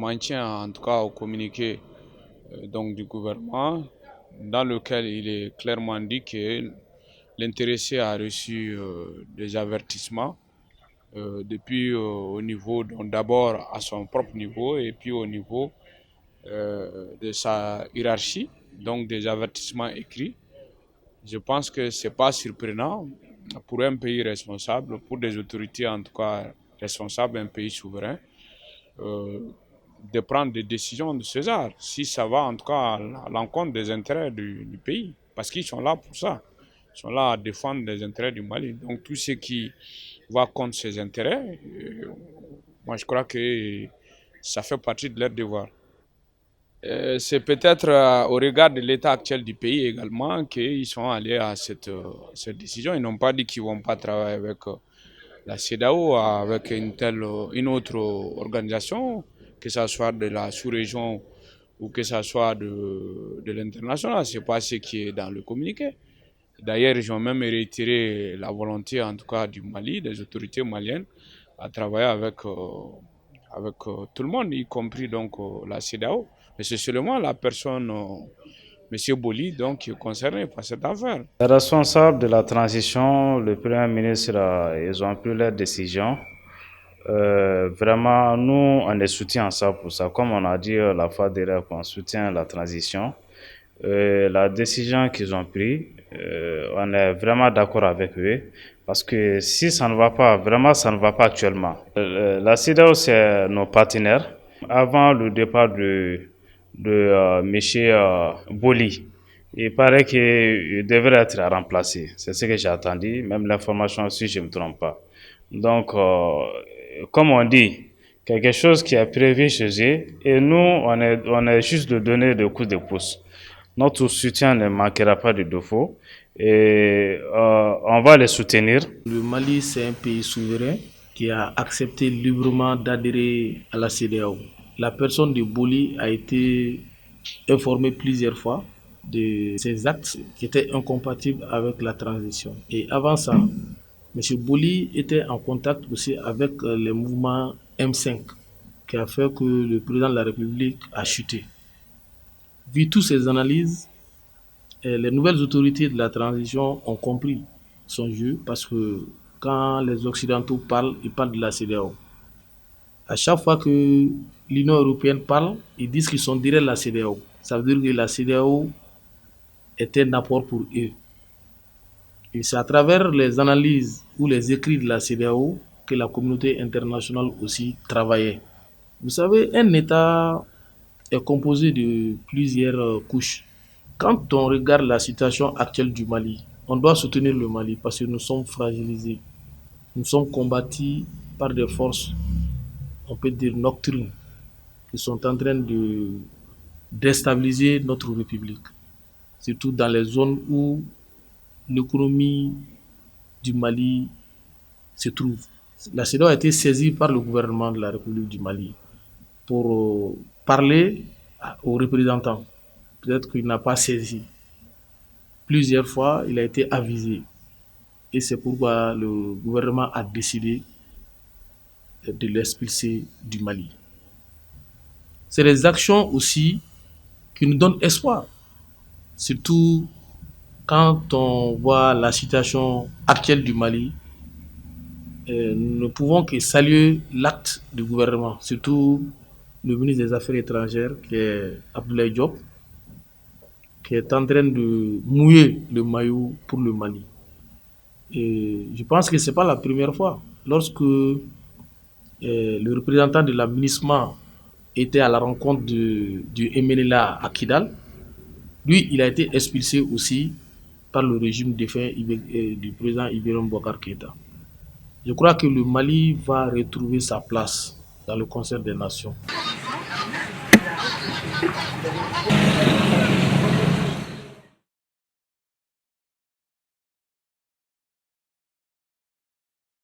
m'en tiens en tout cas au communiqué donc du gouvernement, dans lequel il est clairement dit que l'intéressé a reçu des avertissements depuis au niveau, donc d'abord à son propre niveau et puis au niveau de sa hiérarchie, donc des avertissements écrits. Je pense que ce n'est pas surprenant pour un pays responsable, pour des autorités en tout cas responsables, un pays souverain, euh, de prendre des décisions de ce genre, si ça va en tout cas à l'encontre des intérêts du pays, parce qu'ils sont là pour ça. Ils sont là à défendre les intérêts du Mali. Donc tout ce qui va contre ces intérêts, moi je crois que ça fait partie de leur devoir. C'est peut-être au regard de l'état actuel du pays également qu'ils sont allés à cette décision. Ils n'ont pas dit qu'ils ne vont pas travailler avec la CEDEAO, avec une autre organisation, que ce soit de la sous-région ou que ce soit de l'international. Ce n'est pas ce qui est dans le communiqué. D'ailleurs, ils ont même réitéré la volonté, en tout cas du Mali, des autorités maliennes, à travailler avec tout le monde, y compris donc la CEDEAO. Mais c'est seulement la personne, M. Boli, donc, qui est concerné par cette affaire. Les responsables de la transition, le Premier ministre, ils ont pris leur décision. Vraiment, nous, on est soutient ça pour ça. Comme on a dit la fois dernière, qu'on soutient la transition. La décision qu'ils ont prise, on est vraiment d'accord avec eux. Parce que si ça ne va pas, vraiment, ça ne va pas actuellement. La CEDEAO, c'est nos partenaires. Avant le départ de M. Boli, il paraît qu'il devrait être remplacé. C'est ce que j'ai entendu, même l'information si je ne me trompe pas. Donc, comme on dit, quelque chose qui est prévu chez eux, et nous, on est juste de donner des coups de pouce. Notre soutien ne manquera pas de défaut et on va les soutenir. Le Mali, c'est un pays souverain qui a accepté librement d'adhérer à la CEDEAO. La personne de Boli a été informée plusieurs fois de ces actes qui étaient incompatibles avec la transition. Et avant ça, M. Boli était en contact aussi avec les mouvements M5 qui a fait que le président de la République a chuté. Vu toutes ces analyses, les nouvelles autorités de la transition ont compris son jeu parce que quand les Occidentaux parlent, ils parlent de la CEDEAO. À chaque fois que l'Union européenne parle, ils disent qu'ils sont derrière la CEDEAO. Ça veut dire que la CEDEAO est un apport pour eux. Et c'est à travers les analyses ou les écrits de la CEDEAO que la communauté internationale aussi travaillait. Vous savez, un État est composé de plusieurs couches. Quand on regarde la situation actuelle du Mali, on doit soutenir le Mali parce que nous sommes fragilisés. Nous sommes combattus par des forces, on peut dire nocturnes, qui sont en train de déstabiliser notre République, surtout dans les zones où l'économie du Mali se trouve. La CEDEAO a été saisie par le gouvernement de la République du Mali pour parler aux représentants. Peut-être qu'il n'a pas saisi. Plusieurs fois, il a été avisé. Et c'est pourquoi le gouvernement a décidé de l'expulser du Mali. C'est des actions aussi qui nous donnent espoir. Surtout quand on voit la situation actuelle du Mali, nous ne pouvons que saluer l'acte du gouvernement, surtout le ministre des Affaires étrangères, qui est Abdoulaye Diop, qui est en train de mouiller le maillot pour le Mali. Et je pense que ce n'est pas la première fois. Lorsque le représentant de la MINUSMA était à la rencontre du MNLA à Kidal, lui, il a été expulsé aussi par le régime défunt du président Ibrahim Boubacar Keïta. Je crois que le Mali va retrouver sa place dans le concert des nations.